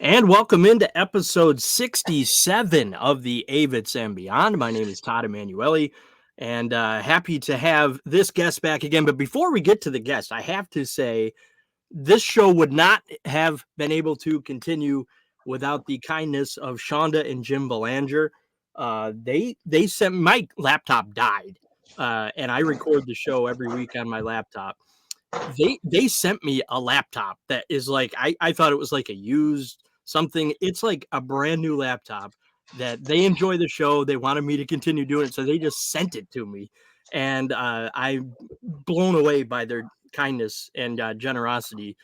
And welcome into episode 67 of the Avetts and Beyond. My name is Todd Emanuele, and happy to have this guest back again. But before we get to the guest, I have to say this show would not have been able to continue without the kindness of Shonda and Jim Belanger. They sent my laptop died, and I record the show every week on my laptop. They sent me a laptop that is like I thought it was like a used something. It's like a brand new laptop that they enjoy the show. They wanted me to continue doing it, so they just sent it to me, and I'm blown away by their kindness and generosity.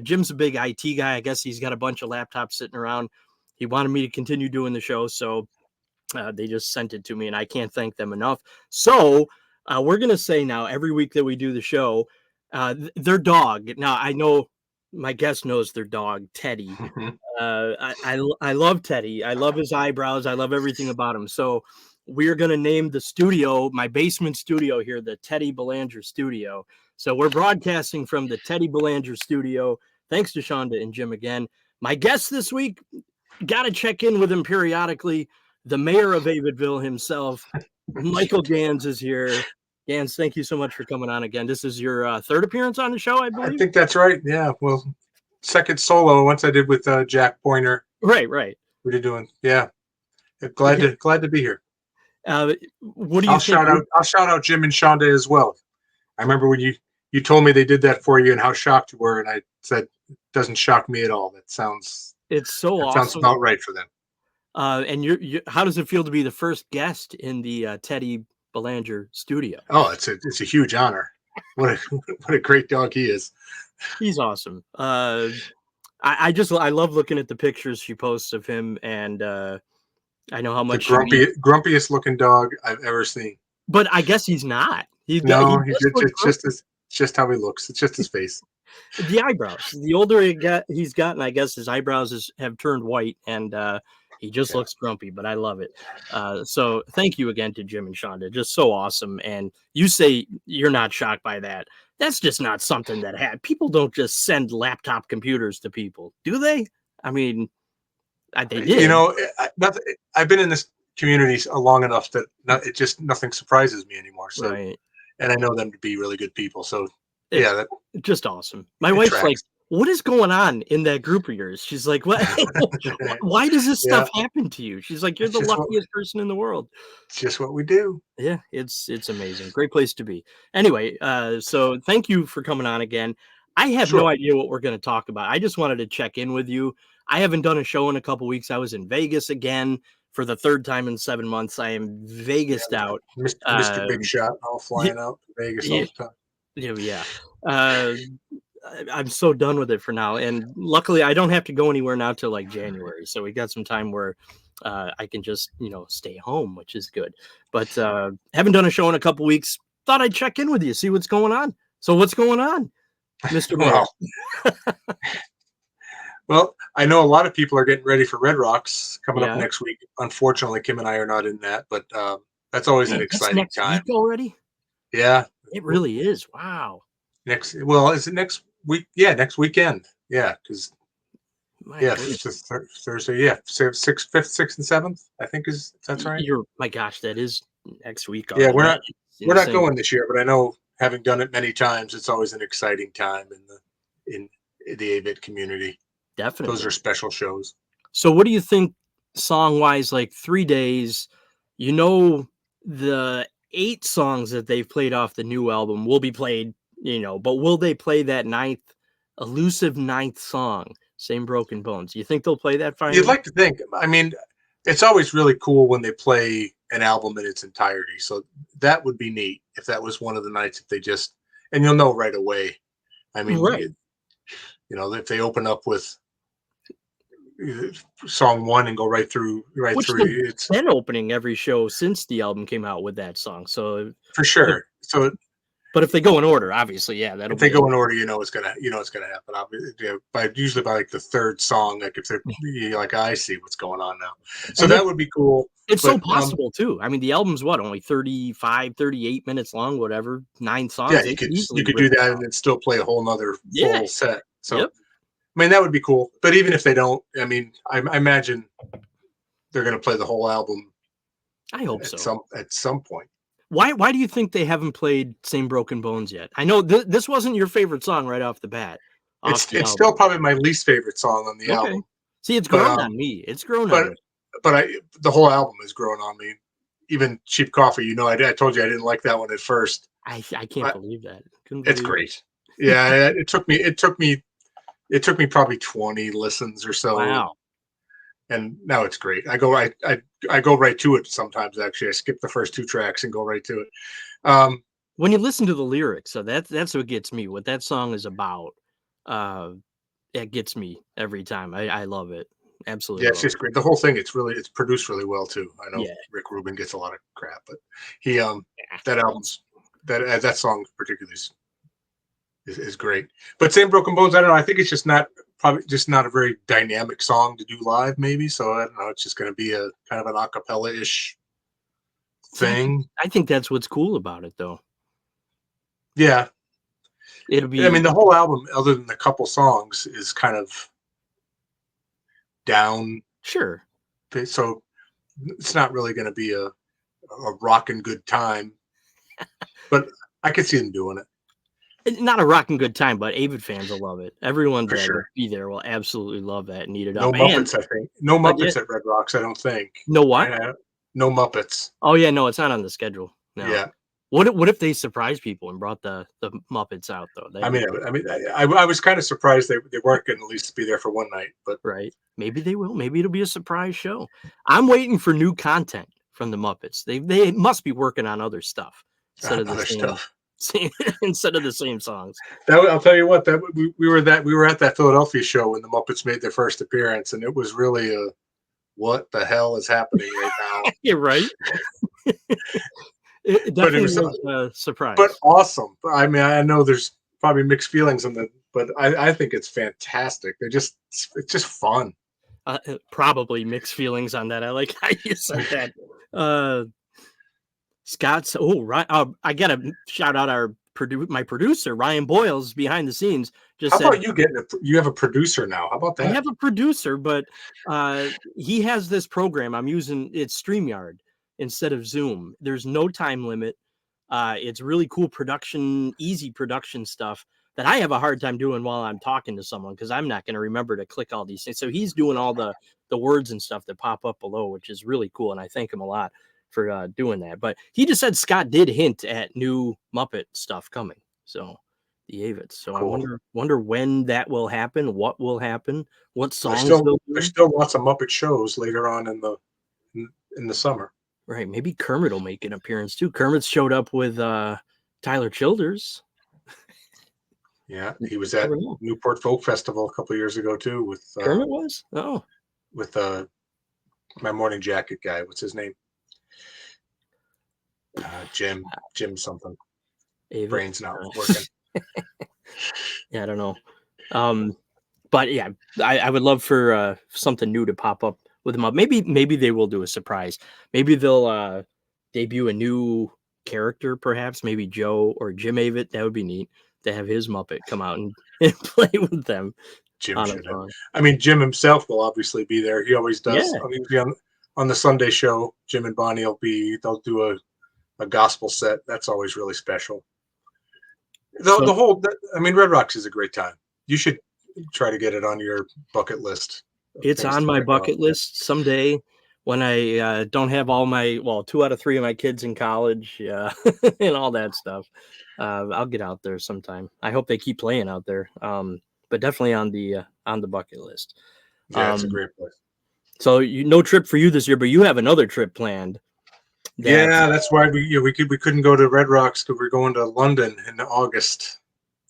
Jim's a big IT guy. I guess he's got a bunch of laptops sitting around. He wanted me to continue doing the show, so they just sent it to me, and I can't thank them enough. So we're gonna say now every week that we do the show, their dog. Now I know my guest knows their dog, Teddy. I love Teddy. I love his eyebrows. I love everything about him. So we're gonna name the studio, my basement studio here, the Teddy Belanger Studio. So we're broadcasting from the Teddy Belanger Studio. Thanks to Shonda and Jim again. My guest this week, got to check in with him periodically. The mayor of Avettville himself, Michael Ganz, is here. Ganz, thank you so much for coming on again. This is your third appearance on the show, I I believe. think that's right. Yeah. Well, second solo. Once I did with Jack Pointer. Right. What are you doing? Yeah. Glad to be here. What do you think? I'll shout out Jim and Shonda as well. I remember when you told me they did that for you and how shocked you were, and I said it doesn't shock me at all. It's so that awesome. sounds about right for them. And you how does it feel to be the first guest in the Teddy Belanger Studio? Oh, it's a huge honor. What a great dog he is. He's awesome. I love looking at the pictures she posts of him, and I know how much the grumpiest looking dog I've ever seen. But I guess he's not. It's just how he looks. It's just his face. The eyebrows. The older he's gotten, I guess his eyebrows have turned white, and he just looks grumpy. But I love it. So thank you again to Jim and Shonda. Just so awesome. And you say you're not shocked by that. That's just not something that people don't just send laptop computers to people, do they? I mean, they did. You know, I've been in this community long enough that nothing surprises me anymore. So, right. And I know them to be really good people. So, that's just awesome. My wife's like, "What is going on in that group of yours?" She's like, "What? Why does this stuff happen to you?" She's like, "You're the luckiest person in the world." It's just what we do. Yeah, it's amazing. Great place to be. Anyway, so thank you for coming on again. I have no idea what we're going to talk about. I just wanted to check in with you. I haven't done a show in a couple weeks. I was in Vegas again for the third time in 7 months. I am Vegased out. Mr. Big Shot, all flying out to Vegas all the time. Yeah. I'm so done with it for now. And luckily, I don't have to go anywhere now till like January. So we got some time where I can just, stay home, which is good. But haven't done a show in a couple weeks. Thought I'd check in with you, see what's going on. So what's going on, Mr. Mayor? Well, I know a lot of people are getting ready for Red Rocks coming up next week. Unfortunately, Kim and I are not in that, but that's always an exciting time. Week already? Yeah. It really is. Wow. Is it next week? Yeah, next weekend. Yeah, because Thursday. Yeah, 5th, 6th, and 7th. I think that's right. My gosh, that is next week. Already. Yeah, we're not going this year, but I know having done it many times, it's always an exciting time in the Avetts community. Definitely, those are special shows. So, what do you think, song wise? Like 3 days, the 8 songs that they've played off the new album will be played. But will they play that elusive ninth song, Same Broken Bones? You think they'll play that finally? You'd like to think. I mean, it's always really cool when they play an album in its entirety. So that would be neat if that was one of the nights. If they and you'll know right away. I mean, right. If they open up with song 1 and go right through. It's been opening every show since the album came out with that song. So for sure. But if they go in order, obviously, if they go in order, it's gonna happen. Obviously, usually by like the third song, like if they're like, I see what's going on now. So that would be cool. It's so possible too. I mean, the album's only 35, 38 minutes long, whatever, 9 songs. Yeah, you could do that and then still play a whole nother full set. So I mean, that would be cool. But even if they don't, I mean, I imagine they're going to play the whole album I hope so. at some point. Why do you think they haven't played Same Broken Bones yet? I know this wasn't your favorite song right off the bat, off the It's still album. probably my least favorite song on the Okay. album. See, it's But grown on me. It's grown on but me. the whole album has grown on me. Even Cheap Coffee, you know, I told you I didn't like that one at first. I can't believe that. Couldn't It's believe it. great. Yeah, it took me probably 20 listens or so, Wow. and now it's great. I go right to it sometimes. Actually, I skip the first two tracks and go right to it. When you listen to the lyrics, so that's what gets me. What that song is about, uh, it gets me every time. I love it. Absolutely Yeah, it's love just great. The whole thing, it's produced really well too. I it. know Yeah. Rick Rubin gets a lot of crap, but he that album's that song particularly is great. But Same Broken Bones, I don't know. I think it's just not probably just not a very dynamic song to do live, maybe. So I don't know. It's just going to be a kind of an acapella ish See, thing. I think that's what's cool about it, though. Yeah, It'll I be mean the whole album, other than a couple songs, is kind of down. sure. So it's not really going to be a rocking good time. But I could see them doing it Not a rocking good time, but Avid fans will love it. Everyone for that will sure. be there will absolutely love that and eat it No up. And Muppets, I think. No yeah, Muppets at Red Rocks, I don't think. know what? No Muppets. Oh yeah, no, it's not on the schedule. No. Yeah. What if they surprised people and brought the Muppets out though? That'd be cool. I was kind of surprised they weren't going to at least be there for one night, but Right. Maybe they will. Maybe it'll be a surprise show. I'm waiting for new content from the Muppets. They must be working on other stuff instead of the other stuff. same instead of the same songs. I'll tell you what. That we were at that Philadelphia show when the Muppets made their first appearance, and it was really a what the hell is happening right now? You're right. It But it definitely was was a surprise. but awesome. I mean, I know there's probably mixed feelings on the, but I think it's fantastic. It's just fun. Probably mixed feelings on that. I like how you said that. Scott's right. I gotta shout out my producer Ryan Boyles behind the scenes. Just How said about you have a producer now? How about I that? have a producer, but he has this program. I'm using it's StreamYard instead of Zoom. There's no time limit. It's really cool production, easy production stuff that I have a hard time doing while I'm talking to someone because I'm not going to remember to click all these things. So he's doing all the words and stuff that pop up below, which is really cool, and I thank him a lot for doing that. But he just said Scott did hint at new Muppet stuff coming. So the Avetts. So Cool. I wonder when that will happen, what will happen, what songs they'll There's do. still lots of Muppet shows later on in the summer. Right. Maybe Kermit will make an appearance too. Kermit showed up with Tyler Childers. Yeah, he was at Newport Folk Festival a couple of years ago too with Kermit was? Oh. with my morning jacket guy. What's his name? Jim something. Avid. Brain's not working. Yeah, I don't know. But yeah, I would love for something new to pop up with them up. Maybe they will do a surprise. Maybe they'll debut a new character, perhaps. Maybe Joe or Jim Avitt. That would be neat to have his Muppet come out and play with them. Jim should have. I mean, Jim himself will obviously be there. He always does. Yeah. I mean, on the Sunday show, Jim and Bonnie they'll do a gospel set. That's always really special. I mean, Red Rocks is a great time. You should try to get it on your bucket list. It's on my bucket list someday when I don't have all my 2 out of 3 of my kids in college, and all that stuff. I'll get out there sometime. I hope they keep playing out there. But definitely on the bucket list. Yeah, it's a great place. So no trip for you this year, but you have another trip planned. That's why we couldn't go to Red Rocks because we're going to London in August.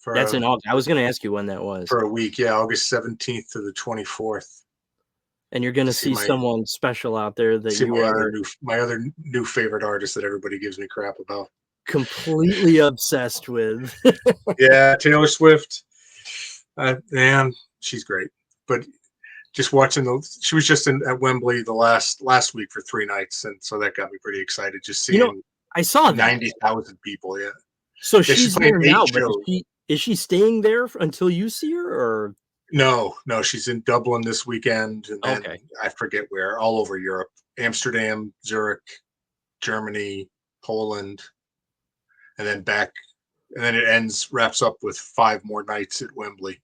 That's in August. I was going to ask you when that was. For a week, yeah, August 17th to the 24th. And you're going to see someone special out there that you are. My other new favorite artist that everybody gives me crap about. Completely obsessed with. Yeah, Taylor Swift. Man, she's great. But just watching she was just at Wembley the last week for 3 nights, and so that got me pretty excited. Just seeing, I saw that 90,000 people. Yeah. So she's there now, but is she staying there until you see her, or No, no, she's in Dublin this weekend, and then Okay. I forget where, all over Europe, Amsterdam, Zurich, Germany, Poland, and then back, and then it wraps up with 5 more nights at Wembley.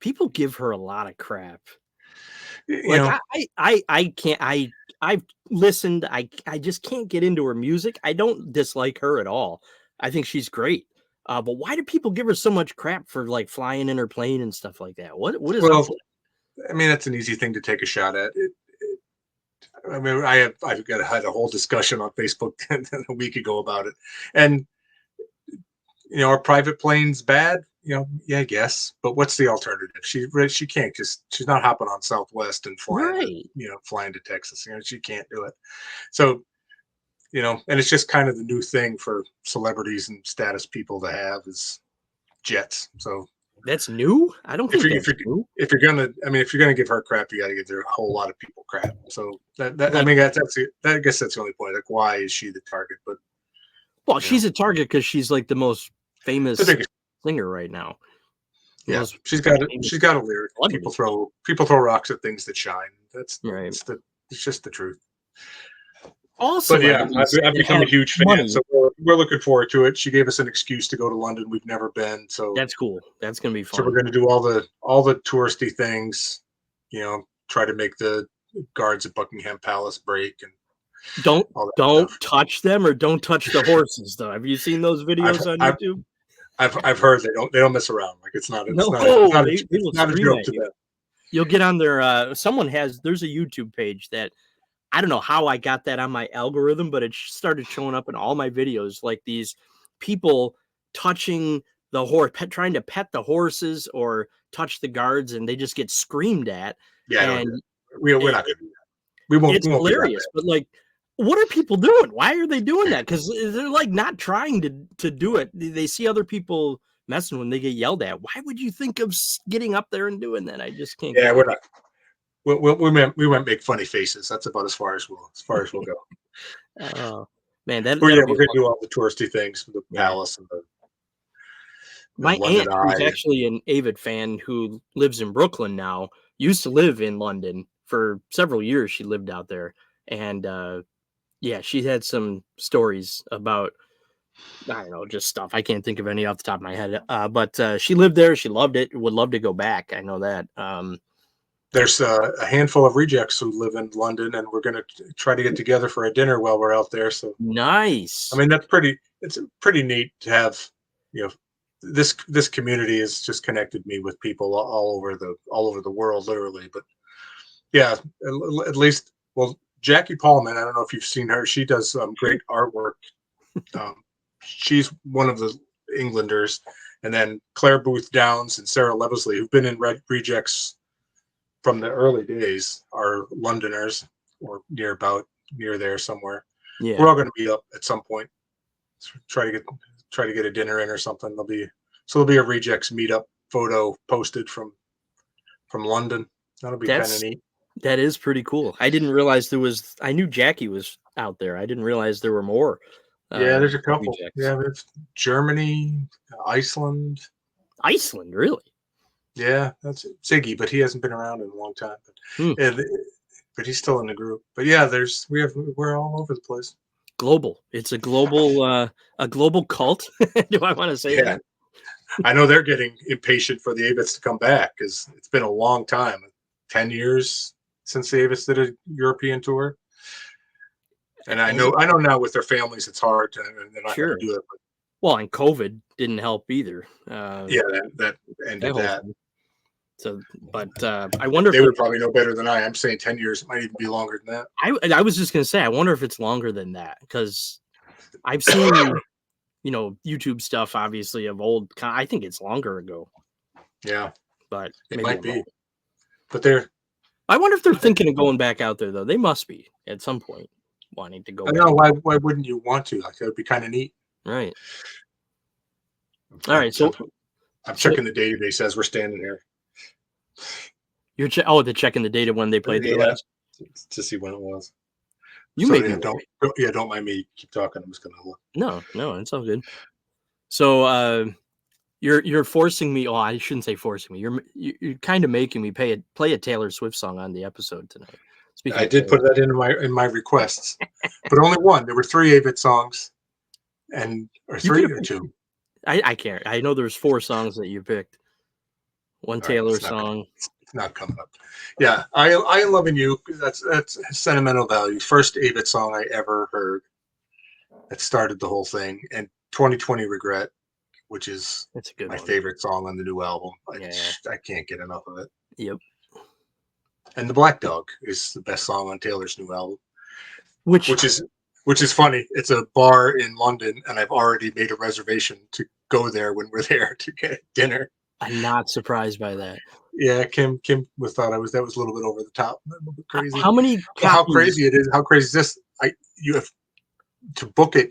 People give her a lot of crap. You Like know, I can't I've listened. I just can't get into her music. I don't dislike her at all. I think she's great. But why do people give her so much crap for like flying in her plane and stuff like that? What is up well, with I mean, that's an easy thing to take a shot at. I mean, had a whole discussion on Facebook a week ago about it, and are private planes bad? Yeah, I guess. But what's the alternative? She can't she's not hopping on Southwest and right? flying to Texas. She can't do it. So and it's just kind of the new thing for celebrities and status people to have is jets. So That's new? I don't if think you if that's you new. if you're gonna give her crap, you got to give there a whole lot of people crap. So I Like, mean I guess that's the only point. Like, why is she the target? But well, you know, she's a target because she's like the most the famous biggest. singer right now. The Yeah, most she's got it. famous She's got a lyric. celebrity. People throw rocks at things that shine. Right. It's just the truth. All But yeah, celebrities I've that become a have huge fan, money. so we're looking forward to it. She gave us an excuse to go to London. We've never been, That's cool. That's gonna be so we're fun. going to do all the touristy things. Try to make the guards at Buckingham Palace break and Don't all that don't stuff. touch them or don't touch the horses though. Have you seen those I've videos on I've YouTube? I've heard they don't mess around. Like No, they it's will not a scream joke at to you. them. You'll get on their there's a YouTube page that I don't know how I got that on my algorithm, but it started showing up in all my videos, like these people touching the horse, trying to pet the horses or touch the guards, and they just get screamed at. Yeah, I don't do And that. We're it, not going to do that. We won't it's we won't be that hilarious. bad. But like, what are people doing? Why are they doing that? Because they're like not trying to do it. They see other people messing when they get yelled at. Why would you think of getting up there and doing that? I just can't Yeah, get we're it. not. We won't make funny faces. That's about as far as we'll go. Oh man, that But yeah, that'll be we're gonna fun. do all the touristy things, the Yeah. palace and the My London aunt, who's Eye. actually an Avid fan who lives in Brooklyn now, used to live in London for several years. She lived out there, and yeah, she had some stories about I don't know, just stuff. I can't think of any off the top of my head. But she lived there. She loved it. Would love to go back. I know that. There's a handful of rejects who live in London, and we're gonna try to get together for a dinner while we're out there. So I Nice. mean, it's pretty neat to have. You know, this community has just connected me with people all over the world, literally. But yeah, at least, well, Jackie Paulman. I don't know if you've seen her. She does great Sure. artwork. Um, she's one of the Englanders, and then Claire Booth Downs and Sarah Levesley, who've been in Rejects from the early days, are Londoners or near there somewhere. We're Yeah. all going to meet up at some point. Try to get a dinner in or something. There'll be a Rejects meetup photo posted from London. That'll be kind of That's neat. that is pretty cool. I didn't realize there was. I knew Jackie was out there. I didn't realize there were more Yeah, there's a couple. rejects. Yeah, there's Germany, Iceland. Iceland, really? Yeah, that's Ziggy, but he hasn't been around in a long time. But Hmm. yeah, but he's still in the group. But yeah, we're all over the place. Global. It's a global cult. Do I want to say Yeah, that? I know they're getting impatient for the Avetts to come back because it's been a long time, 10 years since the Avetts did a European tour. And I Has know it? I know now with their families it's hard to, and they're not going Sure. to do it. But Well, and COVID didn't help either. yeah, that That ended whole that. thing. So, but I wonder if They they. would probably know better than I. I'm saying 10 years. It might even be longer than that. I was just gonna say. I wonder if it's longer than that because I've seen YouTube stuff obviously of old. I think it's longer ago, Yeah, but it maybe might I'm wrong. be. But they're I wonder if they're thinking of going back out there though. They must be at some point wanting to go I know back. why wouldn't you want to? Like that would be kind of neat. Right. All I'm, right. I'm, So I'm so checking the database as we're standing here. you're they're checking the data when they played there Yeah, last. to see when it was. You So may yeah, be don't right. yeah, don't mind me. Keep talking. I'm just gonna look. No, it's all good. So You're forcing me. Oh, I shouldn't say forcing me. You're kind of making me play a Taylor Swift song on the episode tonight. Speaking I of did Taylor, put that in my requests, but only one. There were 3 Avett songs, or you could 3 have or picked. 2. I can't. I know there's 4 songs that you picked. One All right, Taylor song. it's not coming up. Yeah, I am loving you. That's sentimental value. First Avett song I ever heard. That started the whole thing. And 2020 Regret, which is That's a good my one. favorite song on the new album. Yeah. I can't get enough of it. Yep. And The Black Dog is the best song on Taylor's new album, Which which is funny. It's a bar in London, and I've already made a reservation to go there when we're there to get dinner. I'm not surprised by that. Yeah, Kim thought that was a little bit over the top, a little bit crazy. How many But how copies? crazy it is! How crazy is this? You have to book it.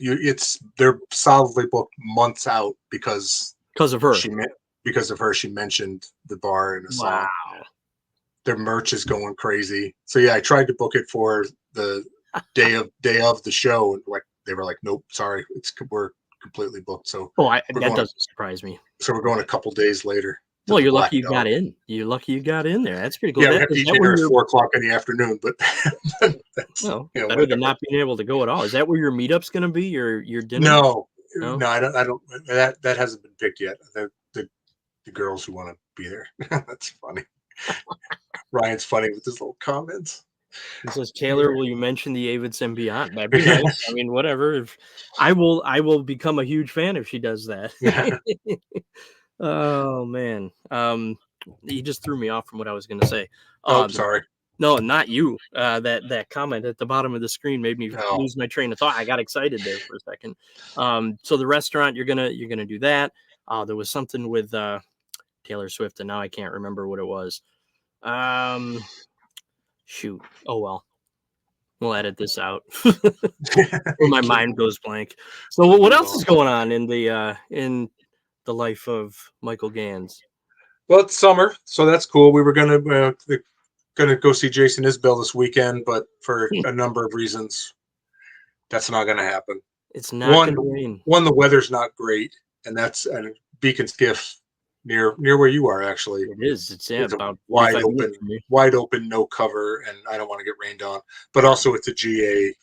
They're solidly booked months out because Of her. She mentioned the bar in a song. Wow. Their merch is going crazy. So yeah, I tried to book it for the day of the show, and they were like, nope, sorry, we're completely booked. So that doesn't surprise me. So we're going a couple days later. Well, you're lucky you got in. You're lucky you got in there. That's pretty cool. Yeah, we have to eat dinner at 4:00 in the afternoon, but that's better than not being able to go at all. Is that where your meetup's going to be? Your dinner? No, I don't. That hasn't been picked yet. The girls who want to be there. That's funny. Ryan's funny with his little comments. He says, Taylor, will you mention the Avetts and Beyond? That'd be nice. I mean, whatever. If I will become a huge fan if she does that. Yeah. Oh man. You just threw me off from what I was gonna say. Sorry. No, not you. That comment at the bottom of the screen made me lose my train of thought. I got excited there for a second. So the restaurant, you're gonna do that. There was something with Taylor Swift, and now I can't remember what it was. Shoot. Oh well. We'll edit this out. My mind goes blank. So what else is going on in the life of Michael Ganz? Well, it's summer, so that's cool. We were gonna go see Jason Isbell this weekend, but for a number of reasons, that's not gonna happen. It's not gonna rain. One, the weather's not great, and that's Beacon Skiff near where you are. Actually, it is. It's about wide open, no cover, and I don't want to get rained on. But also, it's a GA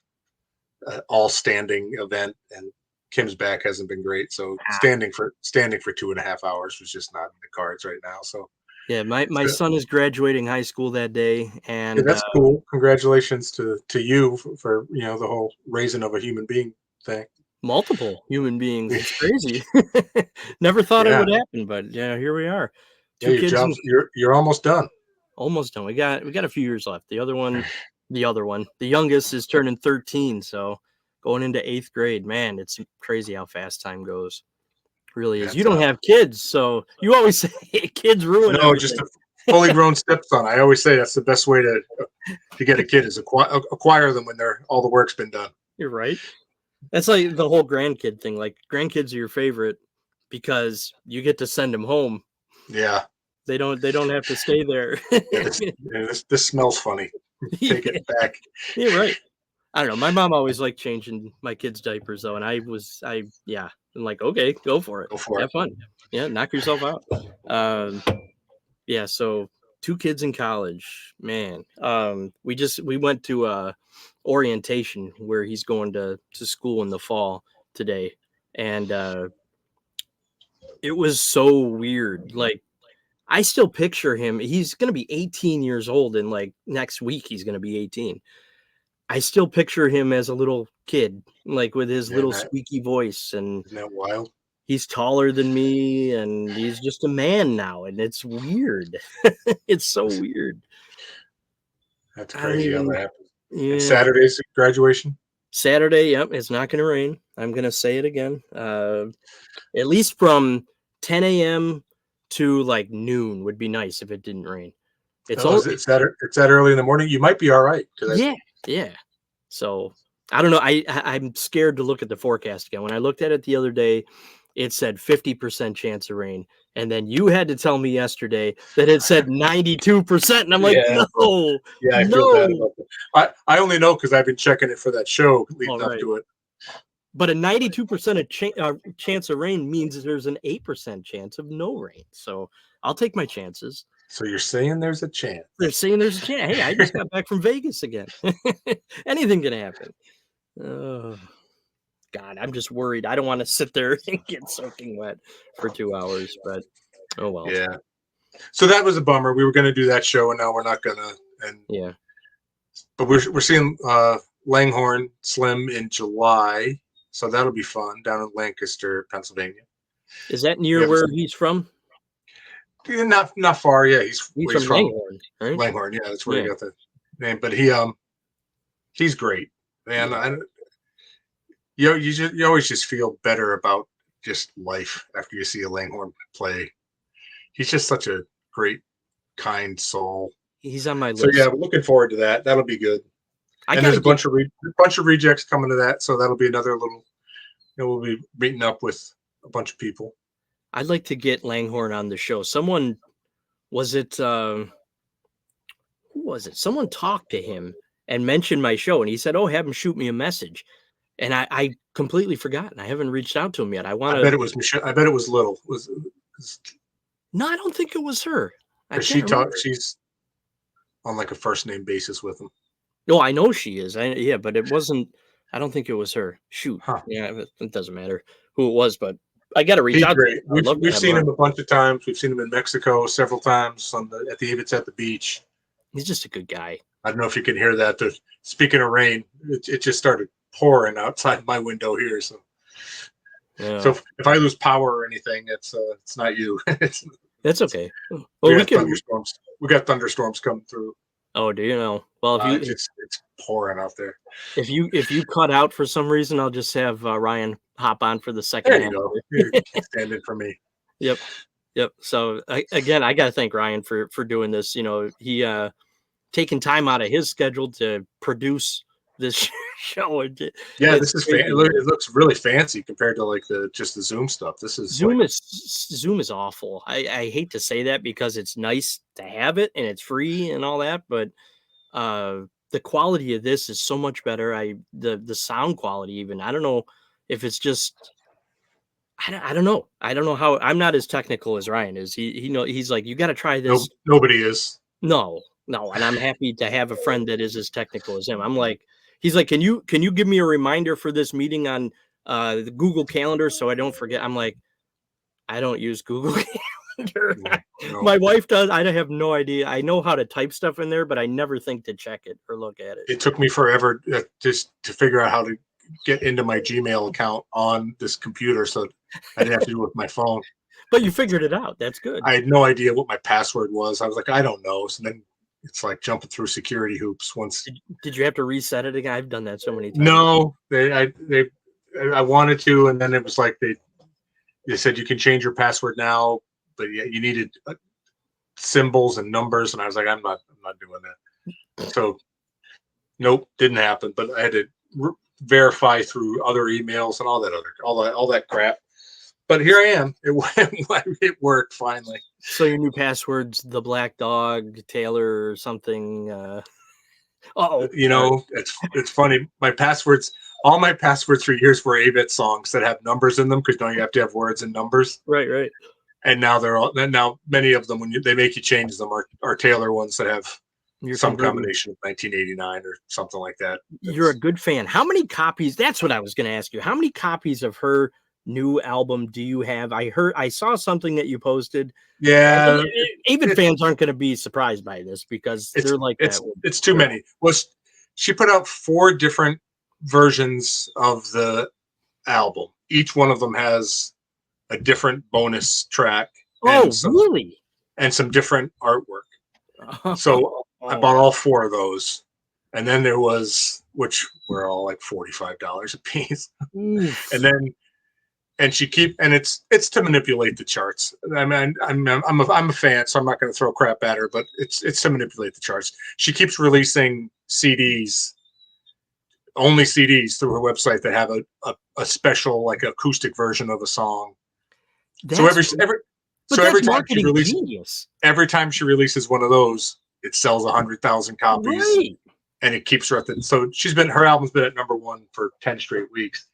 all standing event, and Kim's back hasn't been great, so standing for 2.5 hours was just not in the cards right now. So yeah, my son is graduating high school that day, and that's cool. Congratulations to you for the whole raising of a human being thing. Multiple human beings. It's crazy. Never thought it would happen, but yeah, here we are. Two kids. You're almost done. Almost done. We got a few years left. The youngest is turning 13, so going into 8th grade. Man, it's crazy how fast time goes. It really is. You don't have kids, so you always say kids ruin everything. Just a fully grown stepson. I always say that's the best way to get a kid is acquire them when all the work's been done. You're right. That's like the whole grandkid thing. Like grandkids are your favorite because you get to send them home. Yeah. They don't have to stay there. This smells funny. Take it back. You're right. I don't know. My mom always liked changing my kids' diapers though, and I'm like, okay, go for it. Have fun. Yeah, knock yourself out. So 2 kids in college, man. We went to orientation where he's going to school in the fall today, and it was so weird. Like I still picture him. He's going to be 18 years old, and like next week he's going to be 18. I still picture him as a little kid, like with his little squeaky voice. And isn't that wild? He's taller than me, and he's just a man now, and it's weird. It's so weird. That's crazy how that happens. Yeah. And Saturday's graduation? Saturday, yep. It's not going to rain. I'm going to say it again. At least from 10 a.m. to like noon would be nice if it didn't rain. It's that early in the morning. You might be all right. Yeah. So I don't know. I'm scared to look at the forecast again. When I looked at it the other day, it said 50% chance of rain. And then you had to tell me yesterday that it said 92%. And I'm like, no. Yeah, I feel bad about that. I only know because I've been checking it for that show leading up to it. But a 92% chance of rain means there's an 8% chance of no rain. So I'll take my chances. So you're saying there's a chance? They're saying there's a chance. Hey, I just got back from Vegas again. Anything can happen. Oh, God, I'm just worried. I don't want to sit there and get soaking wet for 2 hours, but oh well. Yeah. So that was a bummer. We were going to do that show, and now we're not going to. And yeah, but we're seeing Langhorne Slim in July, so that'll be fun down in Lancaster, Pennsylvania. Is that near where he's from? Yeah, not far. Yeah, he's from Langhorne, right? Langhorne, yeah, that's where he got the name. But he's great, man. Yeah. You always just feel better about just life after you see a Langhorne play. He's just such a great, kind soul. He's on my list. So yeah, we're looking forward to that. That'll be good. And there's a bunch of rejects coming to that, so that'll be another little. We'll be meeting up with a bunch of people. I'd like to get Langhorne on the show. Someone was it? Who was it? Someone talked to him and mentioned my show, and he said, "Oh, have him shoot me a message." And I completely forgot, and I haven't reached out to him yet. I bet it was Michelle. I bet it was Little. No, I don't think it was her. She's on like a first name basis with him. No, I know she is. But it wasn't. I don't think it was her. Shoot. Huh. Yeah, it doesn't matter who it was, but I got to reach out. Great. We've seen him a bunch of times. We've seen him in Mexico several times at the Avetts at the beach. He's just a good guy. I don't know if you can hear that. Speaking of rain, it just started pouring outside my window here. So, so if I lose power or anything, it's not you. That's okay. Well, we got thunderstorms. We got thunderstorms coming through. Oh, do you know? Well, if it's pouring out there. If you cut out for some reason, I'll just have Ryan hop on for the second. There you go. You can stand in for me. Yep. So again, I got to thank Ryan for doing this. He taking time out of his schedule to produce this show. This is it looks really fancy compared to like the Zoom stuff. This is Zoom is awful. I hate to say that because it's nice to have it and it's free and all that, but the quality of this is so much better. The sound quality even. I don't know if it's just I don't know. I don't know how. I'm not as technical as Ryan is. He's like, you got to try this. Nobody is. No, and I'm happy to have a friend that is as technical as him. I'm like, he's like, can you give me a reminder for this meeting on the Google Calendar so I don't forget? I'm like, I don't use Google Calendar. No. My wife does. I have no idea. I know how to type stuff in there, but I never think to check it or look at it. It took me forever just to figure out how to get into my Gmail account on this computer, so I didn't have to do it with my phone. But you figured it out. That's good. I had no idea what my password was. I was like, I don't know. So then it's like jumping through security hoops. Once did you have to reset it again? I've done that so many times. No, I wanted to, and then it was like they said you can change your password now, but you needed symbols and numbers, and I was like, I'm not doing that. So nope, didn't happen. But I had to verify through other emails and all that crap. But here I am. It worked finally. So your new password's the Black Dog Taylor or something. It's funny. All my passwords for years were Avetts songs that have numbers in them because you have to have words and numbers. Right. And now many of them when they make you change them are Taylor ones that have some combination of 1989 or something like that. You're a good fan. How many copies? That's what I was going to ask you. How many copies of her new album do you have? I saw something that you posted. Yeah, Avid fans aren't going to be surprised by this because they're like it's too many. She put out 4 different versions of the album. Each one of them has a different bonus track. Really? And some different artwork. So I bought all 4 of those, and then there was, which were all like $45 a piece. And it's to manipulate the charts. I mean, I'm a fan, so I'm not going to throw crap at her, but it's to manipulate the charts. She keeps releasing only CDs through her website that have a special like acoustic version of a song. Every time she releases one of those, it sells 100,000 copies, and it keeps her at the. So her album's been at #1 for 10 straight weeks.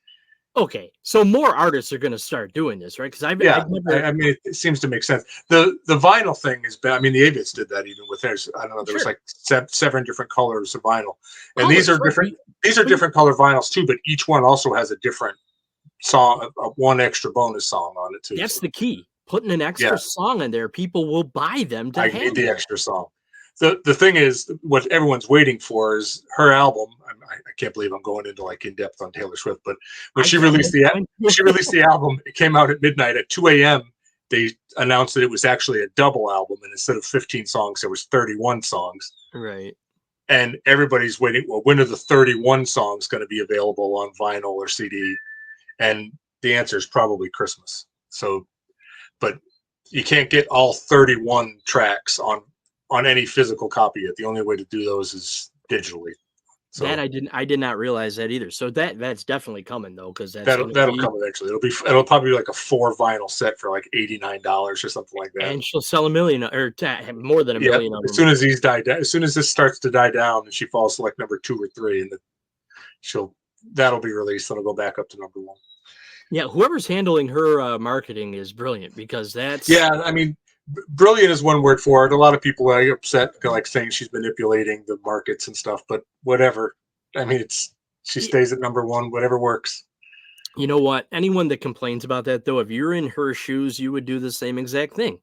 Okay, so more artists are going to start doing this, right? Because I've never. I mean, it seems to make sense. The vinyl thing is bad. I mean, the Avetts did that even with theirs. I don't know. There was Sure. like seven different colors of vinyl, and these Colors, are right? different. These are different color vinyls too, but each one also has a different song, one extra bonus song on it too. That's So the key. Putting an yeah, extra song in there, people will buy them to I need have the that. extra song. The thing is, what everyone's waiting for is her album. I can't believe I'm going into like in depth on Taylor Swift, but when I she can't. released the album, it came out at midnight. At 2 a.m., they announced that it was actually a double album, and instead of 15 songs, there was 31 songs. Right. And everybody's waiting. Well, when are the 31 songs going to be available on vinyl or CD? And the answer is probably Christmas. So, but you can't get all 31 tracks on any physical copy yet. The only way to do those is digitally. That So I did not realize that either. So that's definitely coming though, because that's that'll going to that'll be. come eventually. It'll probably be like a 4 vinyl set for like $89 or something like that. And she'll sell a million or more than a Yeah, million of as them. soon as these die down, as soon as this starts to die down, and she falls to like number 2 or 3, and that'll be released. And it'll go back up to number 1. Yeah, whoever's handling her marketing is brilliant because that's. Yeah, I mean, brilliant is one word for it. A lot of people are upset, like saying she's manipulating the markets and stuff. But whatever. I mean, she stays at number 1. Whatever works. You know what? Anyone that complains about that, though, if you're in her shoes, you would do the same exact thing.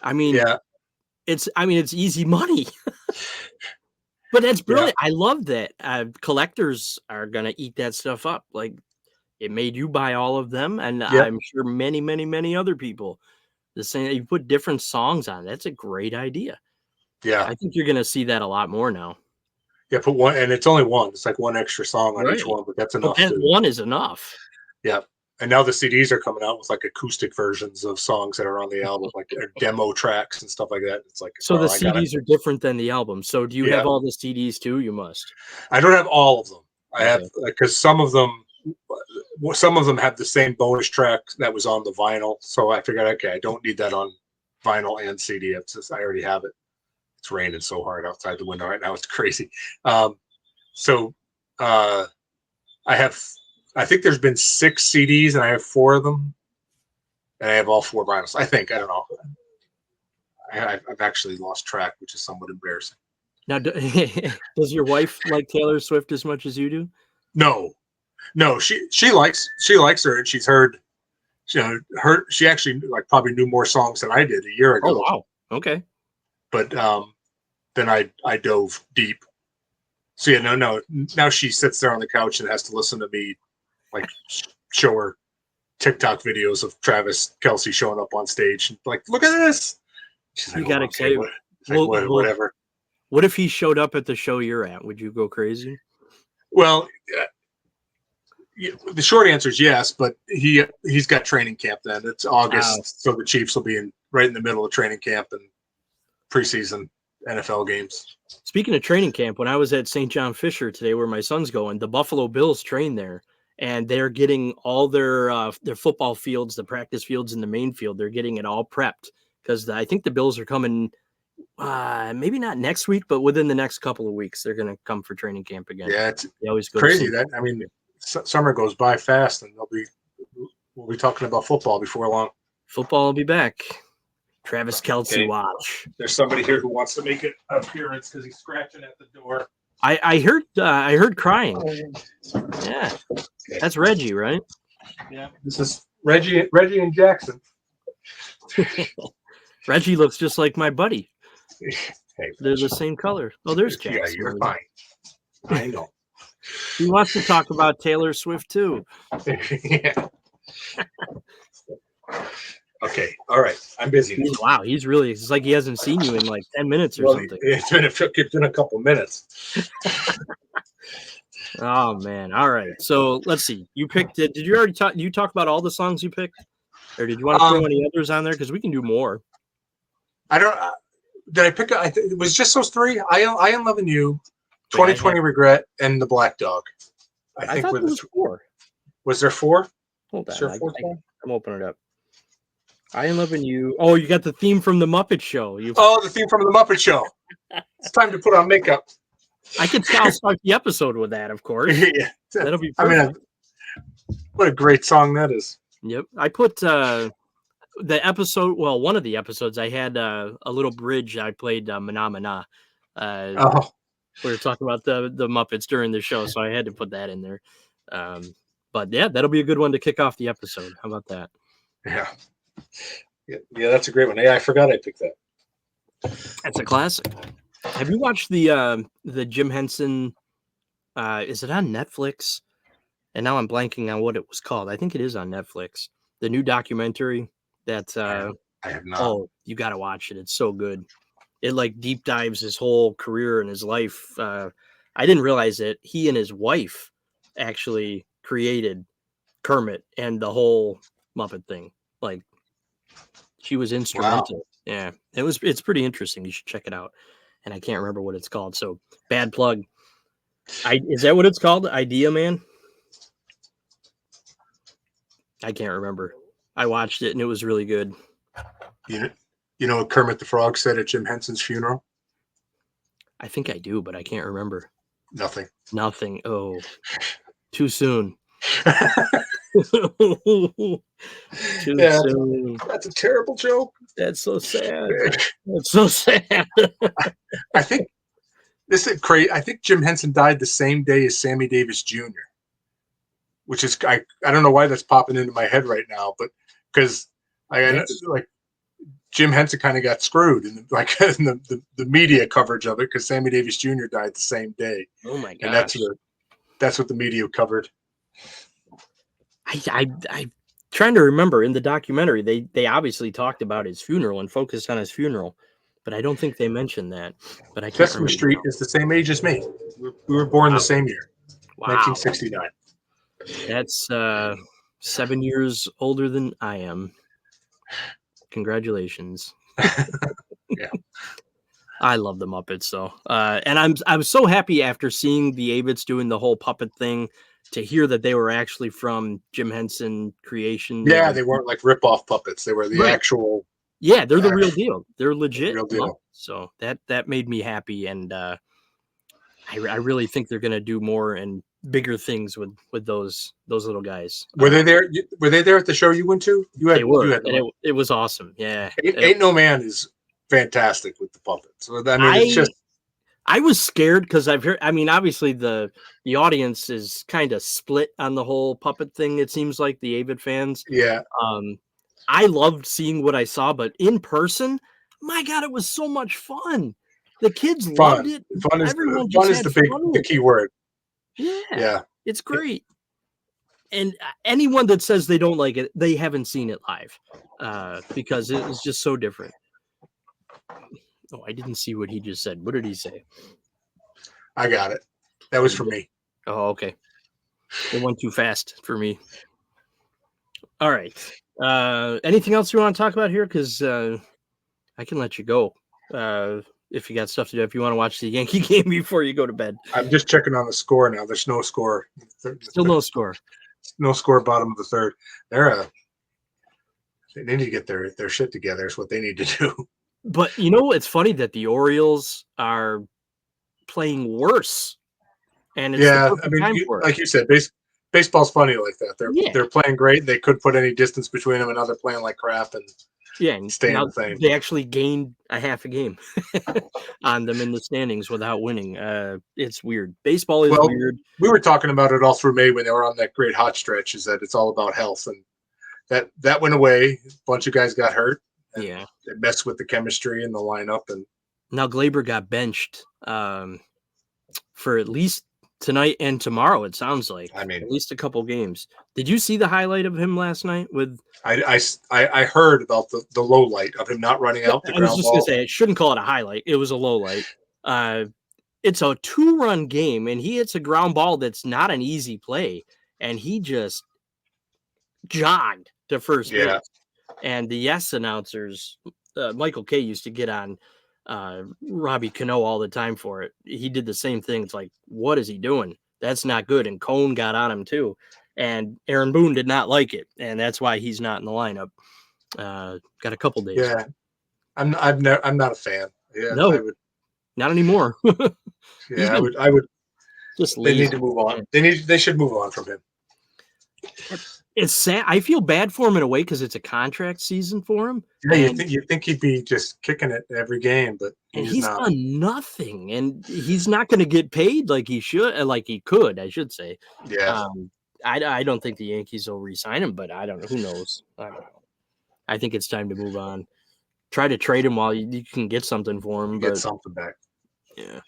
I mean, Yeah, it's easy money, but that's yeah, brilliant. I love that. Collectors are gonna eat that stuff up. Like it made you buy all of them, and yep, I'm sure many, many, many other people. The same. You put different songs on. That's a great idea. yeah, I think you're gonna see that a lot more now. yeah. Put one, and it's only one. It's like one extra song on each Right. one, but that's But enough that to. one is enough. Yeah. And now the CDs are coming out with like acoustic versions of songs that are on the album, like demo tracks and stuff like that. It's like, So the oh, I got it. CDs are different than the album. So do you Yeah. have all the CDs too? You must. I don't have all of them. I have Okay. because some of them have the same bonus track that was on the vinyl. So I figured, okay, I don't need that on vinyl and CD. It's just, I already have it. It's raining so hard outside the window right now. It's crazy. So I think there's been 6 CDs and I have 4 of them, and I have all 4 vinyls. I think, I don't know. I've actually lost track, which is somewhat embarrassing. Now, does your wife like Taylor Swift as much as you do? No, she likes her, and she's heard, she actually like probably knew more songs than I did a year Oh ago. wow. Okay. But then I dove deep. So yeah, no. Now she sits there on the couch and has to listen to me, like show her TikTok videos of Travis Kelce showing up on stage and like, look at this. She's like, You got oh, okay, excited. whatever. What if he showed up at the show you're at? Would you go crazy? Well, the short answer is yes, but he's got training camp then. It's August, so the Chiefs will be right in the middle of training camp and preseason NFL games. Speaking of training camp, when I was at St. John Fisher today, where my son's going, the Buffalo Bills train there, and they're getting all their football fields, the practice fields, and the main field. They're getting it all prepped because I think the Bills are coming. Maybe not next week, but within the next couple of weeks, they're going to come for training camp again. Yeah, they always go crazy. to That I mean, summer goes by fast, and we'll be talking about football before long. Football will be back. Travis Kelce watch. There's somebody here who wants to make an appearance because he's scratching at the door. I heard crying. Yeah, that's Reggie, right? Yeah, this is Reggie and Jackson. Reggie looks just like my buddy. Hey, they're the same color. Oh, there's Jackson. Yeah, you're fine. I know. He wants to talk about Taylor Swift too. Yeah. Okay. All right. I'm busy. Wow. It's like he hasn't seen you in like 10 minutes or something. It's been a couple minutes. Oh man. All right. So let's see. You picked it. Did you already talk? You talk about all the songs you picked, or did you want to throw any others on there? Because we can do more. I don't. Did I pick? It was just those 3. I Am Loving You, 2020 Regret, and The Black Dog. I think thought there was 4. Was there 4? Hold on. I'm opening it up. I Am Loving You. Oh, you got the theme from the Muppet Show. The theme from the Muppet Show. It's time to put on makeup. I could start the episode with that, of course. Yeah. That'll be perfect. What a great song that is. Yep. I put the episode, well, one of the episodes, I had a little bridge. I played Mana Mana. Oh, We were talking about the Muppets during the show, so I had to put that in there. But yeah, that'll be a good one to kick off the episode. How about that? yeah. Yeah, that's a great one. Yeah, I forgot I picked that. That's a classic. Have you watched the Jim Henson? Is it on Netflix? And now I'm blanking on what it was called. I think it is on Netflix. The new documentary that I have not. oh, you got to watch it. It's so good. It like deep dives his whole career and his life. I didn't realize that he and his wife actually created Kermit and the whole Muppet thing. Like she was instrumental. Wow. Yeah, it's pretty interesting. You should check it out. And I can't remember what it's called. So bad plug. Is that what it's called? Idea Man? I can't remember. I watched it and it was really good. You know what Kermit the Frog said at Jim Henson's funeral? I think I do, but I can't remember. Nothing. Oh, too soon. Too soon. That's a terrible joke. That's so sad. That's so sad. I think this is crazy. I think Jim Henson died the same day as Sammy Davis Jr., which is I don't know why that's popping into my head right now, but because like Jim Henson kind of got screwed in the media coverage of it because Sammy Davis Jr. died the same day. Oh my gosh. And that's what the media covered. I'm trying to remember in the documentary, they obviously talked about his funeral and focused on his funeral, but I don't think they mentioned that. But I can't Sesame Street is the same age as me. We were born the same year, 1969. That's 7 years older than I am. Congratulations. Yeah. I love the Muppets though. And I was so happy after seeing the Avetts doing the whole puppet thing to hear that they were actually from Jim Henson creation. Yeah, they weren't like rip-off puppets. They were the actual. Yeah, they're the real deal. They're legit. Real deal. So that made me happy, and I really think they're gonna do more and bigger things with those little guys. Were they there? Were they there at the show you went to? They were. It was awesome. Yeah. Ain't No Man is fantastic with the puppets. So, I mean, it's just. I was scared because I've heard. I mean, obviously the audience is kind of split on the whole puppet thing. It seems like the Avid fans. Yeah. I loved seeing what I saw, but in person, my God, it was so much fun. The kids loved it. Fun is the key word. Yeah. It's great. And anyone that says they don't like it, they haven't seen it live because it was just so different. Oh, I didn't see what he just said. What did he say? I got it. That was for me. Oh, okay. It went too fast for me. All right. Anything else you want to talk about here? Because I can let you go if you got stuff to do. If you want to watch the Yankee game before you go to bed. I'm just checking on the score now. There's no score. Still no score. No score. Bottom of the third. They need to get their shit together. Is what they need to do. But you know, it's funny that the Orioles are playing worse. And it's I mean, like you said, baseball's funny like that. They're playing great. They could put any distance between them, and now they're playing like crap and staying the same. They actually gained a half a game on them in the standings without winning. It's weird. Baseball is weird. We were talking about it all through May when they were on that great hot stretch. Is that it's all about health, and that went away. A bunch of guys got hurt. Yeah, it messed with the chemistry in the lineup, and now Glaber got benched for at least tonight and tomorrow. It sounds like. I mean, at least a couple games. Did you see the highlight of him last night? I heard about the low light of him not running out. I was just gonna say I shouldn't call it a highlight. It was a low light. It's a 2-run game, and he hits a ground ball that's not an easy play, and he just jogged to first base. And the Yes announcers, Michael Kay used to get on Robbie Cano all the time for it. He did the same thing. It's like, what is he doing? That's not good. And Cone got on him too. And Aaron Boone did not like it, and that's why he's not in the lineup. Got a couple days. Yeah, I'm not a fan. Yeah, no, not anymore. I would. Just they need to move on. They should move on from him. It's sad. I feel bad for him in a way because it's a contract season for him. Yeah, And you think he'd be just kicking it every game, but he's he's not. done nothing, and he's not going to get paid like he should, like he could, I should say. Yeah, I don't think the Yankees will re-sign him, but I don't know. Who knows? I don't know. I think it's time to move on. Try to trade him while you can get something for him. get But something back. yeah.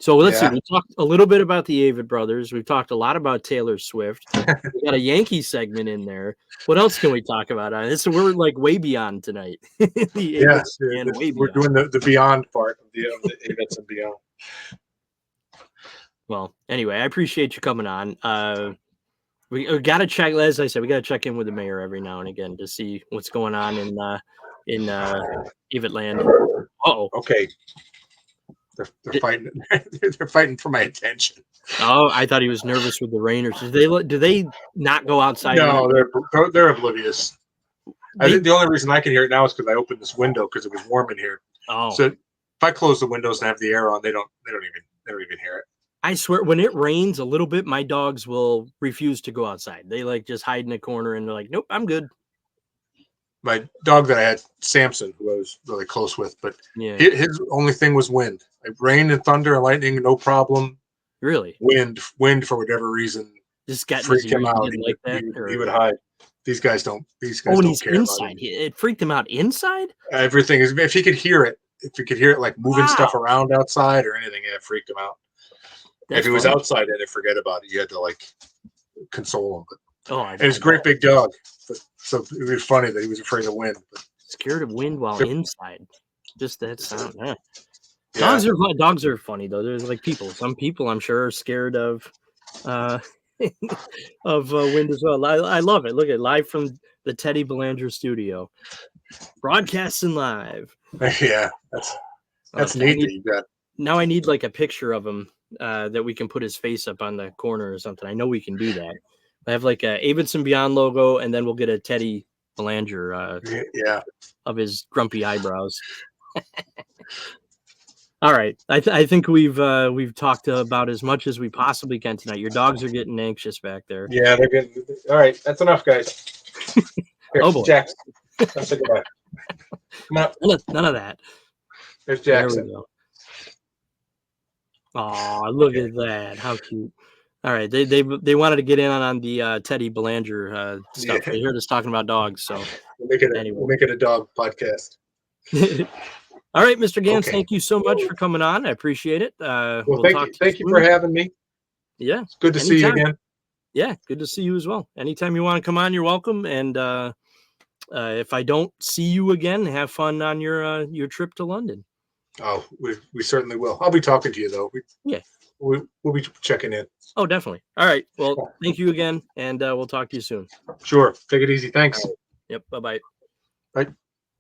So let's see. Yeah. We talked a little bit about the Avett brothers. We've talked a lot about Taylor Swift. We got a Yankee segment in there. What else can we talk about on this? So we're like way beyond tonight. The Yes, Avetts and way we're beyond. doing the beyond part of the Avetts and beyond. Well, anyway, I appreciate you coming on. We got to check, as I said, we got to check in with the mayor every now and again to see what's going on in Avetland. Oh, Okay. They're fighting. They're fighting for my attention. oh, I thought he was nervous with the rain. Or do they not go outside? No, they're oblivious. I think the only reason I can hear it now is because I opened this window because it was warm in here. Oh, So if I close the windows and have the air on, they don't even hear it. I swear, when it rains a little bit, my dogs will refuse to go outside. They like just hide in a corner and they're like, "Nope, I'm good." My dog that I had, Samson, who I was really close with, but Yeah, his only thing was wind. Like rain and thunder and lightning, no problem. really. Wind for whatever reason Just got freaked him out. like that. He would hide. These guys don't. These guys Oh, and don't he's care inside. about it. It freaked him out inside. Everything is. If he could hear it, like moving stuff Wow. around outside or anything, it freaked him out. That's if he was funny. outside, then forget about it. You had to like console him. But, Oh, and it's a great big dog. But, so it was funny that he was afraid of wind. But, scared of wind while inside. Just that sound. Yeah. yeah. Dogs are funny though. There's like people. Some people I'm sure are scared of of wind as well. I love it. Look at live from the Teddy Belanger studio, broadcasting live. Yeah, that's neat that you got. Now I need like a picture of him that we can put his face up on the corner or something. I know we can do that. I have like a Avetts and Beyond logo, and then we'll get a Teddy Belanger Yeah. of his grumpy eyebrows. All right, I think we've talked about as much as we possibly can tonight. Your dogs are getting anxious back there. Yeah, they're getting. All right, that's enough, guys. Here, Oh boy, Jackson. Let's say goodbye. Come on. none of that. There's There we Jackson. go. Oh, look at that! How cute. All right, they wanted to get in on the Teddy Belanger stuff. Yeah. They heard us talking about dogs, so We'll make it a dog podcast. All right, Mr. Ganz, Okay. thank you so much for coming on. I appreciate it. Well, We'll thank you for having me. Yeah, It's good to see you anytime. again. Yeah, good to see you as well. Anytime you want to come on, you're welcome. And if I don't see you again, have fun on your trip to London. Oh, we certainly will. I'll be talking to you though. We'll be checking in. Oh, definitely. All right. Well, thank you again, and we'll talk to you soon. Sure. Take it easy. Thanks. Yep. Bye-bye. Bye.